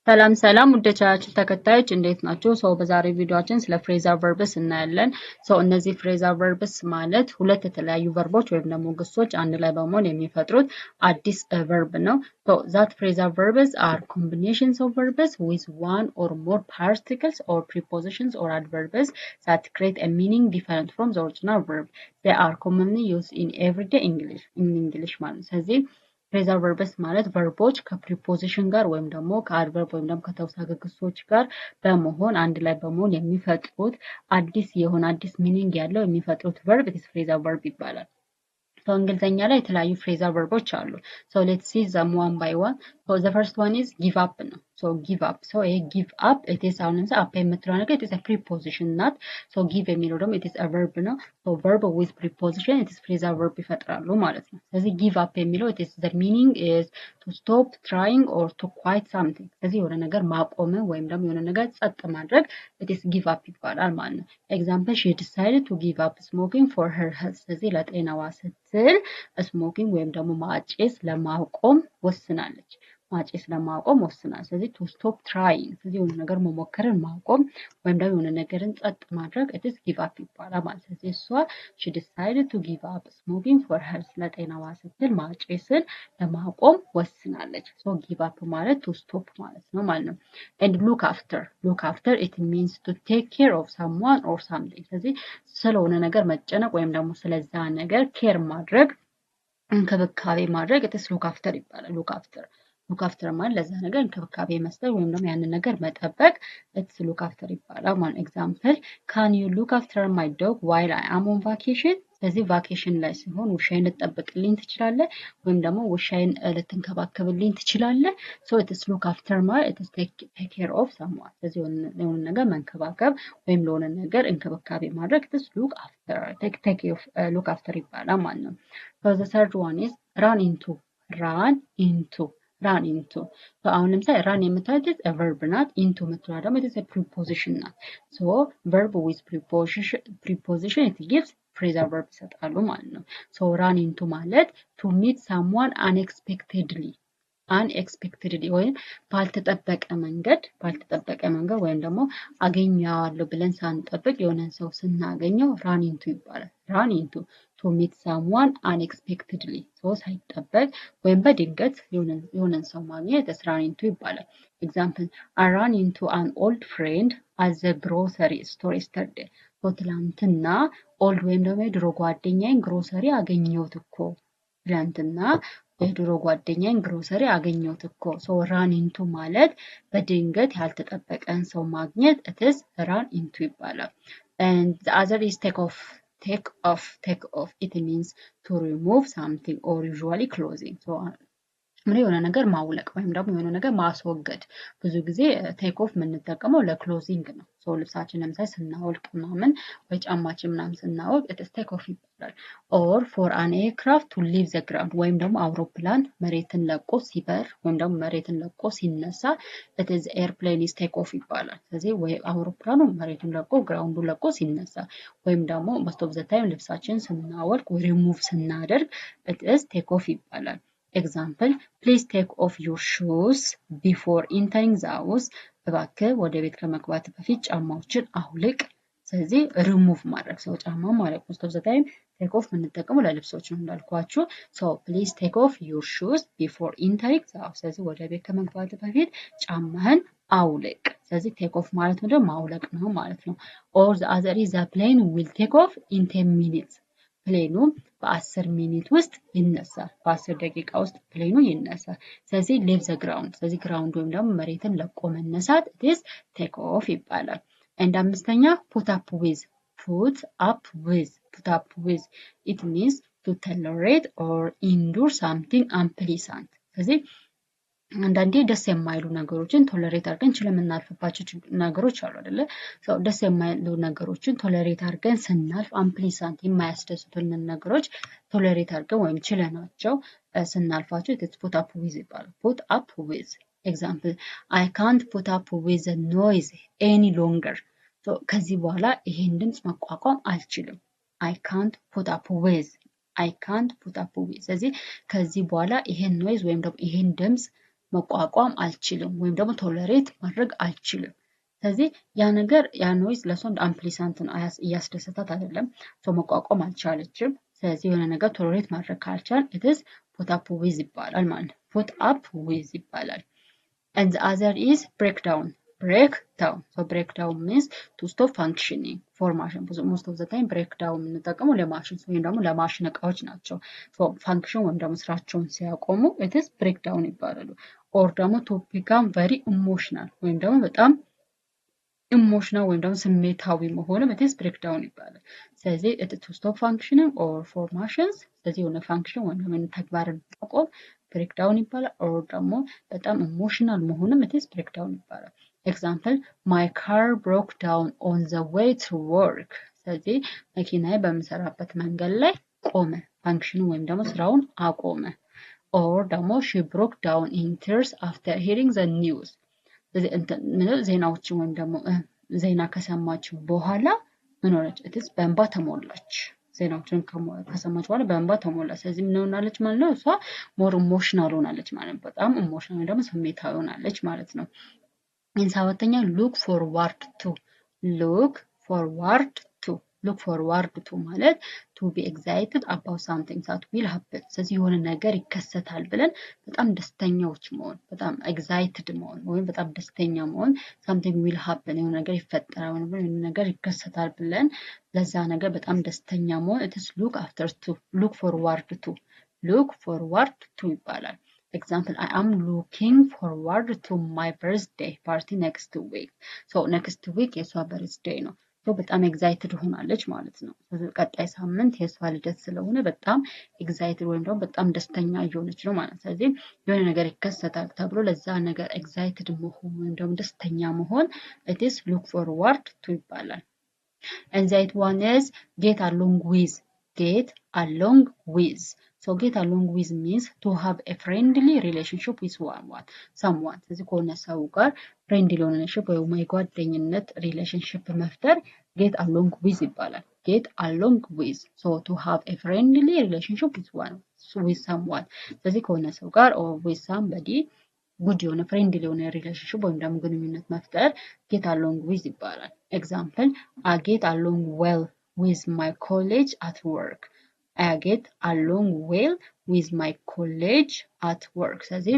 ሰላም ሰላም ውድ ቻናላችን ተከታዮች እንዴት ናችሁ? በዛሬ ቪዲዮአችን ስለ ፍሬዛል ቨርብስ እናያለን። እነዚህ ፍሬዛል ቨርብስ ማለት ሁለት የተለያዩ ቨርቦች ወይም ደግሞ ግሶች አንድ ላይ በመሆን የሚፈጥሩት አዲስ ቨርብ ነው። that phrasal verbs are combinations of verbs with one or more particles or prepositions or adverbs that create a meaning different from the original verb. They are commonly used in everyday English ማለት ነው። ስለዚህ ፍሬዛል ቨርብስ ማለት ቨርቦች ከፕሪፖዚሽን ጋር ወይም ደግሞ ከአድቨርብ ወይም ደግሞ ከተውሳከ ግሶች ጋር በመሆን አንድ ላይ በመሆን የሚፈጥሩት አዲስ ሚኒንግ ያለው የሚፈጥሩት ቨርብ ፍሬዛል ቨርብ ይባላል። እንግሊዘኛ ላይ የተለያዩ ፍሬዛል ቨርቦች አሉ። let's see them one by one. the first one is give up ነው። give up. ይሄ give up it is አሁን ለምሳሌ up የምትለው ነገር it is a preposition ናት። give የሚለው ደግሞ it is a verb ነው። verb with preposition it is phrasal verb ይፈጥራሉ ማለት ነው። ስለዚህ give up የሚለው it is the meaning is to stop trying or to quit something። ስለዚህ የሆነ ነገር ማቆም ወይም ደግሞ የሆነ ነገር ጸጥ ማድረግ it is give up ይባላል ማለት ነው። example she decided to give up smoking for her health። ስለዚህ ለጤናዋ ስትል ስሞኪንግ ወይም ደግሞ ማጨስ ለማቆም ወስናለች። ስለዚህ to stop trying ስለዚህ የሆነ ነገር መሞከርን ማቆም ወይም ደግሞ የሆነ ነገርን ጸጥ ማድረግ it is give up ይባላል ማለት ነው። ስለዚህ እሷ she decided to give up smoking for health ለጤናዋ ስትል ማጨስን ለማቆም ወስናለች። give up ማለት to stop ማለት ነው ማለት ነው። and look after it means to take care of someone or something። ስለዚህ ስለሆነ ነገር መጨነቅ ወይም ደግሞ ስለዛ ነገር ኬር ማድረግ እንክብካቤ ማድረግ it is look after ይባላል። look after ማለት ለዛ ነገር እንክብካቤ መስጠት ወይም ደግሞ ያንን ነገር መጠበቅ it is look after ይባላል ማለት example can you look after my dog while I am on vacation። ስለዚህ ቫኬሽን ላይ ሲሆን ውሻዬን ልትጠብቅልኝ ትችላለህ ወይም ደግሞ ውሻዬን ልትንከባከብልኝ ትችላለህ። it is look after ማለት it is take care of someone። ስለዚህ የሆነ ነገር መንከባከብ ወይም ለሆነ ነገር እንክብካቤ ማድረግ it is look after look after ይባላል ማለት ነው። the third one is run into አሁን ለምሳሌ ራን የምታዩት verb ናት። into የምትለዋ ደግሞ it is a preposition ናት። verb with preposition it gives phrasal verb ይሰጣሉ ማለት ነው። run into ማለት to meet someone unexpectedly ወይም ባልተጠበቀ መንገድ ወይም ደግሞ አገኘዋለሁ ብለን ሳንጠብቅ የሆነን ሰው ስናገኘው run into ይባላል። run into to meet someone unexpectedly ሳይጠበቅ ወይም በድንገት የሆነን ሰው ማግኘት run into ይባላል። example I ran into an old friend at the grocery store yesterday። ትላንትና ኦልድ ወይም ደግሞ የድሮ ጓደኛዬን ግሮሰሪ አገኘሁት እኮ ትላንትና የድሮ ጓደኛዬን ግሮሰሪ አገኘሁት እኮ። run into ማለት በድንገት ያልተጠበቀን ሰው ማግኘት it is run into ይባላል። and the other is take off it means to remove something or usually clothing። የሆነ ነገር ማውለቅ ወይም ደግሞ የሆነ ነገር ማስወገድ ብዙ ጊዜ ቴክ ኦፍ የምንጠቀመው ለክሎዚንግ ነው። ልብሳችን ለምሳሌ ስናወልቅ ምናምን ወይ ጫማችን ምናምን ስናወልቅ it is take off ይባላል። or for an aircraft to leave the ground ወይም ደግሞ አውሮፕላን መሬትን ለቆ ሲበር ወይም ደግሞ መሬትን ለቆ ሲነሳ it is airplane is take off ይባላል። ስለዚህ ወይ አውሮፕላኑ መሬቱን ለቆ ግራውንዱን ለቆ ሲነሳ ወይም ደግሞ most of the time ልብሳችን ስናወልቅ ወይ ሪሙቭ ስናደርግ it is take off ይባላል። example please take off your shoes before entering the house። እባክህ ወደ ቤት ከመግባት በፊት ጫማዎችን አውልቅ። ስለዚህ ሪሙቭ ማድረግ ጫማ ማለት most of the time take off የምንጠቀመው ለልብሶች ነው እንዳልኳችሁ። please take off your shoes before entering the house። ስለዚህ ወደ ቤት ከመግባት በፊት ጫማህን አውልቅ። ስለዚህ take off ማለት ነው ማውለቅ ነው ማለት ነው። or the other is the plane will take off in 10 minutes። ፕሌኑ በ10 ሚኒት ውስጥ ይነሳል። በ10 ደቂቃ ውስጥ ፕሌኑ ይነሳል። ስለዚህ leave the ground። ስለዚህ ግራውንድ ወይም ደግሞ መሬትን ለቆ መነሳት it is take off ይባላል። and አምስተኛ put up with it means to tolerate or endure something unpleasant። ስለዚህ አንዳንዴ ደስ የማይሉ ነገሮችን ቶለሬት አድርገን የምናልፍባቸው ነገሮች አሉ አይደለ? ደስ የማይሉ ነገሮችን ቶለሬት አድርገን ስናልፍ አንፕሊሳንት የማያስደስቱን ነገሮች ቶለሬት አድርገን ወይም ችለናቸው ስናልፋቸው it's put up with ይባላል። put up with example I can't put up with the noise any longer። ከዚህ በኋላ ይሄን ድምጽ መቋቋም አልችልም። I can't put up with ስለዚህ ከዚህ በኋላ ይሄን ኖይዝ ወይም ደግሞ ይሄን ድምጽ መቋቋም አልችልም ወይም ደግሞ ቶለሬት ማድረግ አልችልም ስለዚህ ያ ነገር ያ ኖይዝ ለሷ እንደ አምፕሊሳንት ነው እያስደሰታት አይደለም ሶ መቋቋም አልቻለችም ስለዚህ የሆነ ነገር ቶለሬት ማድረግ ካልቻል ኢትስ ፑት አፕ ዊዝ ይባላል ማለት ነው ፑት አፕ ዊዝ ይባላል and the other is breakdown so breakdown means to stop functioning for machine most of the time breakdown የምንጠቀመው ለማሽን ወይም ደግሞ ለማሽን እቃዎች ናቸው so function ወይም ደግሞ ስራቸውን ሲያቆሙ it is breakdown ይባላሉ or ደግሞ to become very emotional ወይም ደግሞ በጣም ኢሞሽናል ወይም ደግሞ ስሜታዊ መሆንም it is breakdown ይባላል ስለዚህ it to stop functioning or for machines ስለዚህ የሆነ function ወይም ደግሞ ተግባርን ማቆም breakdown ይባላል or ደግሞ በጣም ኢሞሽናል መሆንም it is breakdown ይባላል example my car broke down on the way to work ስለዚህ መኪናዬ በምሰራበት መንገድ ላይ ቆመ function ወይም ደግሞ ስራውን አቆመ or ደግሞ she broke down in tears after hearing the news ዜናዎችን ወይም ደግሞ ዜና ከሰማች በኋላ ምን ሆነች እትስ በእንባ ተሞላች ዜናዎችን ከሰማች በኋላ በእንባ ተሞላች ስለዚህ ምን ሆናለች ማለት ነው እሷ ሞር ኢሞሽናል ሆናለች ማለት በጣም ኢሞሽናል ደግሞ ስሜታዊ ሆናለች ማለት ነው እንሳወተኛ look forward to ማለት to be excited about something that will happen ስለዚህ የሆነ ነገር ይከሰታል ብለን በጣም ደስተኛዎች መሆን በጣም excited መሆን ወይም በጣም ደስተኛ መሆን something will happen የሆነ ነገር ይፈጠራል ወይም የሆነ ነገር ይከሰታል ብለን ለዛ ነገር በጣም ደስተኛ መሆን it is look forward to ይባላል example I am looking forward to my birthday party next week so next week የሷ birthday ነው በጣም ኤግዛይትድ ሆናለች ማለት ነው ቀጣይ ሳምንት የሷ ልደት ስለሆነ በጣም ኤግዛይትድ ወይም ደግሞ በጣም ደስተኛ እየሆነች ነው ማለት ስለዚህ የሆነ ነገር ይከሰታል ተብሎ ለዛ ነገር ኤግዛይትድ መሆን ወይም ደግሞ ደስተኛ መሆን it is look forward to ይባላል and that one is get along with so get along with means to have a friendly relationship with someone ስለዚህ ከሆነ ሰው ጋር friendly relationship ወይም የጓደኝነት relationship መፍጠር get along with ይባላል get along with so to have a friendly relationship with someone ስለዚህ ከሆነ ሰው ጋር or with somebody good የሆነ friendly የሆነ relationship ወይም ደግሞ ግንኙነት መፍጠር get along with ይባላል example I get along well with my colleague at work I get along well with my colleague at work ስለዚህ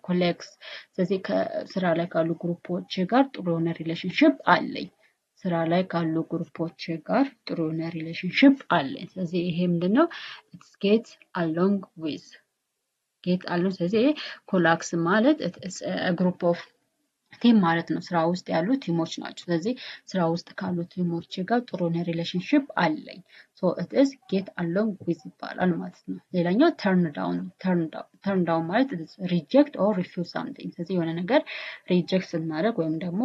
colleagues ስለዚህ ከስራ ላይ ካሉ ግሩፖች ጋር ጥሩ የሆነ ሪሌሽንሺፕ አለኝ ስራ ላይ ካሉ ግሩፖች ጋር ጥሩ የሆነ ሪሌሽንሺፕ አለኝ ስለዚህ ይሄ ምንድነው it's get along ስለዚህ colleagues ማለት it's a group of ቲም ማለት ነው ስራ ውስጥ ያሉ ቲሞች ናቸው ስለዚህ ስራ ውስጥ ካሉ ቲሞች ጋር ጥሩ የሆነ ሪሌሽንሺፕ አለኝ so it is get along with ይባላል ማለት ነው ሌላኛው turn down ማለት reject or refuse something ስለዚህ የሆነ ነገር reject ስናደርግ ወይም ደግሞ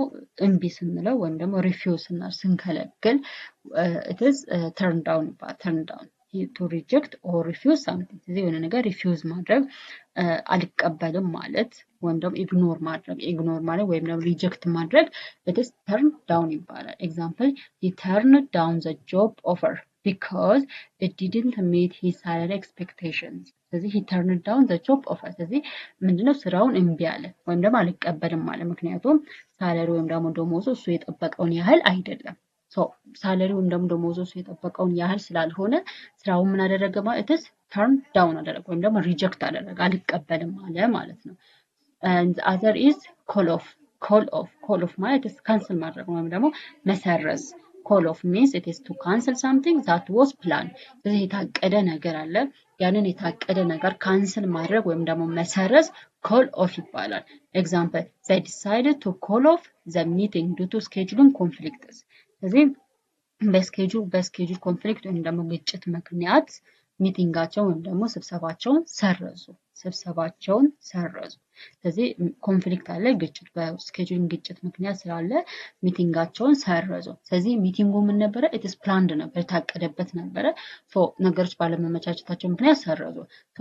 እምቢ ስንለው ወይም ደግሞ refuse ስንከለክል it is turn down to reject or refuse something ስለዚህ የሆነ ነገር refuse ማድረግ አልቀበልም ማለት ወይም ደግሞ ኢግኖር ማለት ወይም ደግሞ ሪጀክት ማድረግ it is turn down ይባላል example he turned down the job offer because it didn't meet his salary expectations ስለዚህ he turned down the job offer ስለዚህ ምንድነው ስራውን እምቢ አለ ወይም ደግሞ አልቀበልም ማለት ምክንያቱም ሳላሪ ወይም ደግሞ ደሞዙ እሱ የጠበቀውን ያህል አይደለም so salary ወይም ደግሞ ደሞዙ እሱ የጠበቀውን ያህል ስላልሆነ ስራውን ምን አደረገ ማለት is turn down አደረገ ወይም ደግሞ ሪጀክት አደረገ አልቀበልም አለ ማለት ነው and the other is call off ማለት is cancel ማድረግ ወይም ደግሞ መሰረዝ call off means it is to cancel something that was planned ስለዚህ የታቀደ ነገር አለ ያንን የታቀደ ነገር ካንሰል ማድረግ ወይም ደግሞ መሰረዝ call off ይባላል example they decided to call off the meeting due to scheduling conflicts ስለዚህ በስኬጁል ኮንፍሊክት ወይም ደግሞ ግጭት ምክንያት ሚቲንጋቸው ወይም ደግሞ ስብሰባቸውን ሰረዙ ስለዚህ ኮንፍሊክት አለ ግጭት በስኬጁሊንግ ግጭት ምክንያት ስላለ ሚቲንጋቸውን ሰረዙ ስለዚህ ሚቲንጉ ምን ነበረ it is planned ነበር ታቀደበት ነበረ ነገሮች ባለመመቻቸታቸው ምክንያት ሰረዙ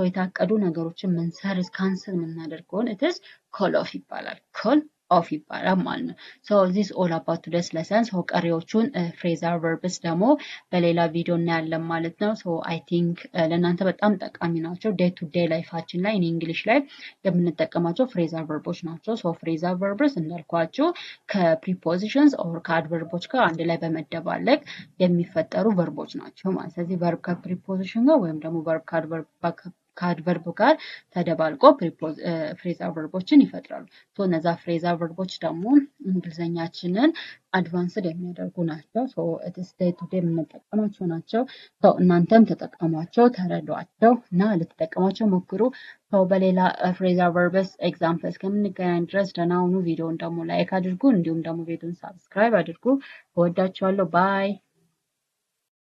የታቀዱ ነገሮችን መንሰርዝ ካንሰል ምናደርገውን it is call off ይባላል call ኦፍ ይባላል ማለት ነው። ሶ ዚስ ኦል አባውት ቱዴይስ ለሰን። ሶ ቀሪዎቹን ፍሬዛል ቨርብስ ደግሞ በሌላ ቪዲዮ እናያለን ማለት ነው። ሶ አይ ቲንክ ለእናንተ በጣም ጠቃሚ ናቸው። ዴይ ቱ ዴይ ላይፋችን ላይ እንግሊሽ ላይ የምንጠቀማቸው ፍሬዛል ቨርቦች ናቸው። ሶ ፍሬዛል ቨርብስ እንዳልኳችሁ ከፕሪፖዚሽንስ ኦር ከአድቨርቦች ጋር አንድ ላይ በመደባለቅ የሚፈጠሩ ቨርቦች ናቸው ማለት። ስለዚህ ቨርብ ከፕሪፖዚሽን ጋር ወይም ደግሞ ቨርብ ከአድቨርብ ጋር ተደባልቆ ፍሬዛል ቨርቦችን ይፈጥራሉ። ሶ እነዛ ፍሬዛል ቨርቦች ደግሞ እንግሊዘኛችንን አድቫንስድ የሚያደርጉ ናቸው። ሶ ኢትስ ዴይ ቱ ዴይ የምንጠቀማቸው ናቸው። ሶ እናንተም ተጠቀሟቸው፣ ተረዷቸው እና ልትጠቀሟቸው ሞክሩ። ሶ በሌላ ፍሬዛል ቨርብስ ኤግዛምፕል እስከምንገናኝ ድረስ ደህና ሁኑ። ቪዲዮውን ደግሞ ላይክ አድርጉ፣ እንዲሁም ደግሞ ቪዲዮውን ሳብስክራይብ አድርጉ። እወዳችኋለሁ። ባይ